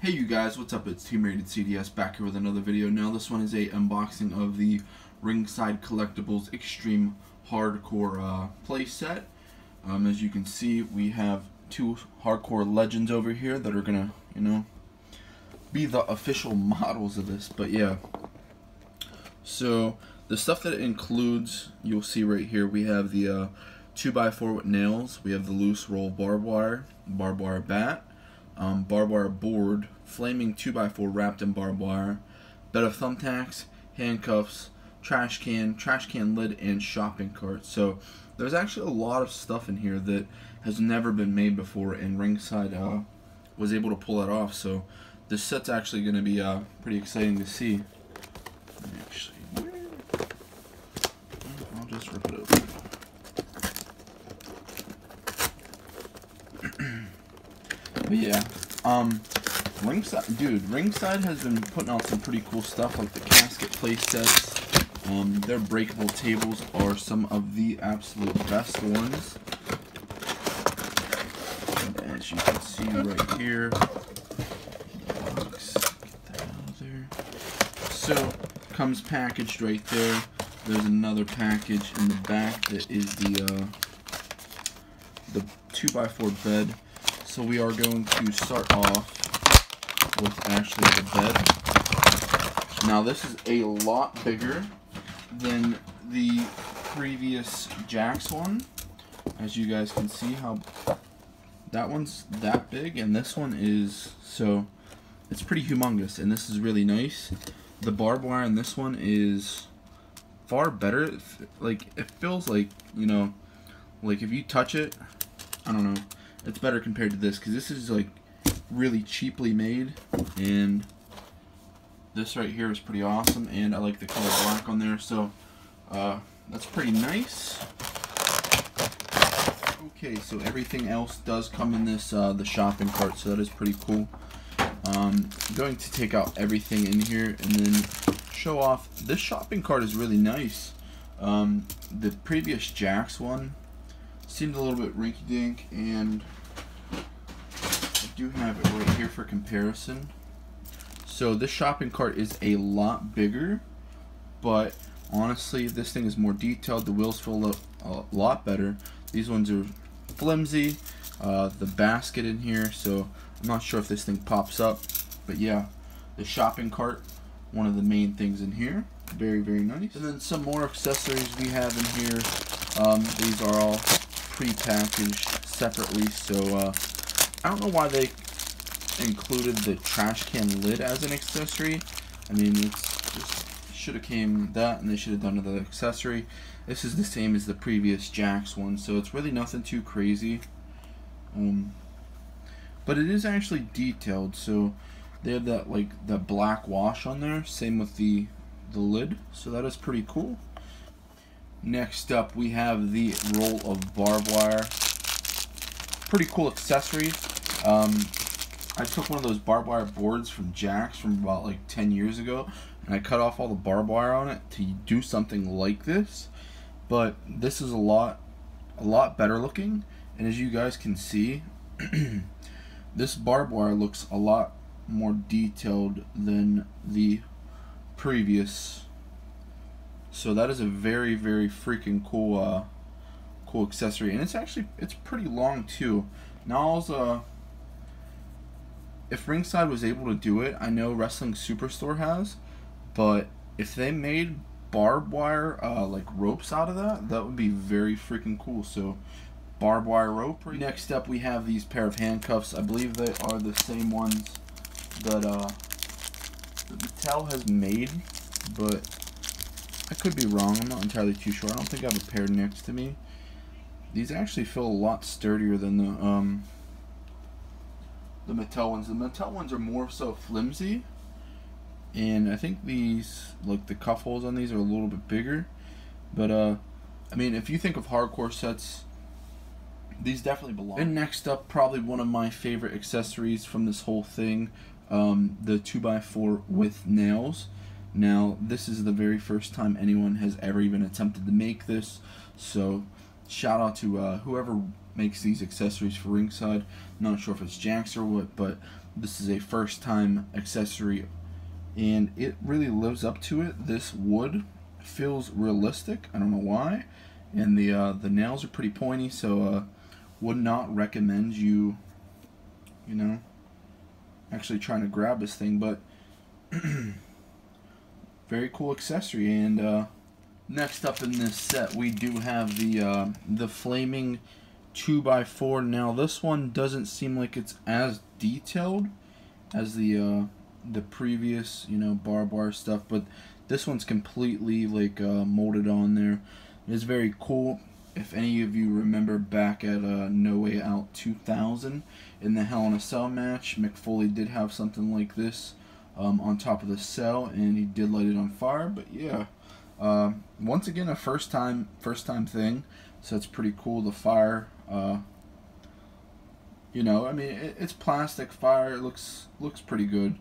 Hey you guys, what's up? It's Team Rated CDS back here with another video. Now this one is a unboxing of the Ringside Collectibles Extreme Hardcore playset. As you can see, we have two hardcore legends over here that are gonna, be the official models of this. But yeah, so the stuff that it includes, you'll see right here. We have the 2x4 with nails. We have the loose roll barbed wire bat. Barbed wire board, flaming 2x4 wrapped in barbed wire, bed of thumbtacks, handcuffs, trash can lid, and shopping cart. So there's actually a lot of stuff in here that has never been made before, and Ringside was able to pull that off. So this set's actually going to be pretty exciting to see. I'll just rip it open. But yeah, Ringside has been putting out some pretty cool stuff, like the casket play sets. Their breakable tables are some of the absolute best ones. And as you can see right here, get that out of there. So comes packaged right there. There's another package in the back that is the 2x4 bed. So we are going to start off with actually the bed. Now this is a lot bigger than the previous Jax one. As you guys can see, how that one's that big, and this one is, so it's pretty humongous, and this is really nice. The barbed wire in this one is far better. Like, it feels like, like if you touch it, I don't know, it's better compared to this, because this is like really cheaply made, and this right here is pretty awesome, and I like the color black on there, so that's pretty nice. Okay, so everything else does come in this the shopping cart, so that is pretty cool. I'm going to take out everything in here and then show off. This shopping cart is really nice. The previous Jax one seemed a little bit rinky-dink, and I do have it right here for comparison. So this shopping cart is a lot bigger, but honestly this thing is more detailed. The wheels feel a lot better. These ones are flimsy. The basket in here, so I'm not sure if this thing pops up, but yeah, the shopping cart, one of the main things in here. Very, very nice. And then some more accessories we have in here. These are all pre-packaged separately, so I don't know why they included the trash can lid as an accessory. I mean, it's just should have came that, and they should have done another accessory. This is the same as the previous Jax one, so it's really nothing too crazy. But it is actually detailed, so they have that, like, the black wash on there. Same with the lid, so that is pretty cool. Next up, we have the roll of barbed wire. Pretty cool accessory. I took one of those barbed wire boards from Jax from about like 10 years ago, and I cut off all the barbed wire on it to do something like this. But this is a lot better looking, and as you guys can see, this barbed wire looks a lot more detailed than the previous. So that is a very, very freaking cool cool accessory, and it's pretty long too. Now, if Ringside was able to do it, I know Wrestling Superstore has, but if they made barbed wire like ropes out of that would be very freaking cool. So barbed wire rope. Next up, we have these pair of handcuffs. I believe they are the same ones that Mattel has made, but I could be wrong. I'm not entirely too sure. I don't think I have a pair next to me. These actually feel a lot sturdier than the Mattel ones. The Mattel ones are more so flimsy, and I think these, like the cuff holes on these, are a little bit bigger. But I mean, if you think of hardcore sets, these definitely belong. And next up, probably one of my favorite accessories from this whole thing, the 2x4 with nails. Now, this is the very first time anyone has ever even attempted to make this, so shout out to whoever makes these accessories for Ringside. Not sure if it's Jax or what, but This is a first time accessory, and it really lives up to it. This wood feels realistic. I don't know why. And the nails are pretty pointy, so would not recommend you know, actually trying to grab this thing, but very cool accessory. And next up in this set, we do have the flaming 2x4. Now this one doesn't seem like it's as detailed as the previous, you know, barbed wire stuff, but this one's completely like molded on there. It's very cool. If any of you remember back at No Way Out 2000 in the Hell in a Cell match, Mick Foley did have something like this on top of the cell, and he did light it on fire. But yeah, once again, a first time thing, so it's pretty cool. The fire, you know, I mean, it's plastic fire. It looks pretty good.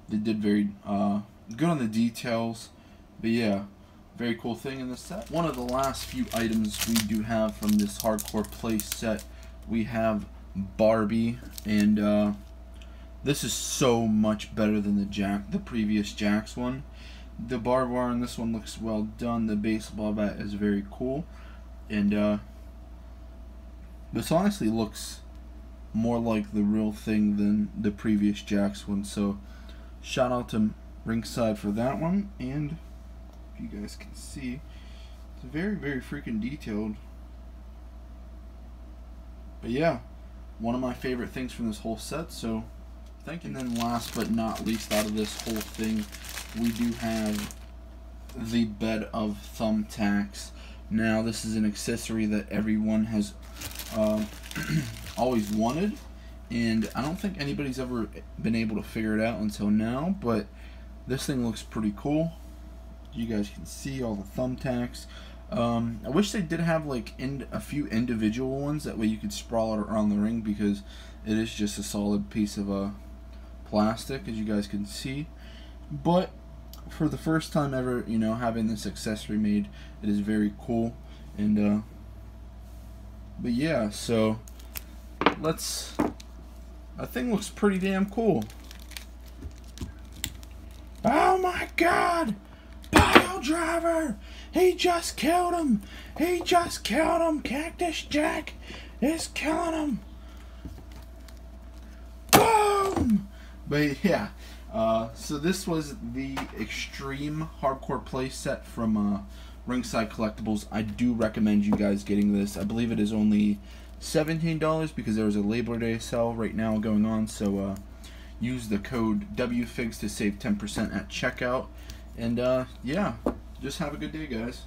They did very good on the details, but yeah, very cool thing in this set. One of the last few items we do have from this hardcore play set, we have Barbie, and this is so much better than the previous Jax one. The barbed wire on this one looks well done. The baseball bat is very cool, and this honestly looks more like the real thing than the previous Jax one. So shout out to Ringside for that one. And if you guys can see, it's very, very freaking detailed. But yeah, one of my favorite things from this whole set, so thank you. And then last but not least out of this whole thing, we do have the bed of Thumbtacks. Now this is an accessory that everyone has always wanted, and I don't think anybody's ever been able to figure it out until now, but this thing looks pretty cool. You guys can see all the thumbtacks. I wish they did have like a few individual ones, that way you could sprawl it around the ring, because it is just a solid piece of plastic, as you guys can see. But for the first time ever, you know, having this accessory made, it is very cool. And but yeah, so that thing looks pretty damn cool. Oh my god! Pile driver! He just killed him! He just killed him! Cactus Jack is killing him! Boom! But yeah, so this was the Extreme Hardcore Play set from Ringside Collectibles. I do recommend you guys getting this. I believe it is only $17 because there is a Labor Day sale right now going on. So use the code WFIGS to save 10% at checkout. And yeah, just have a good day, guys.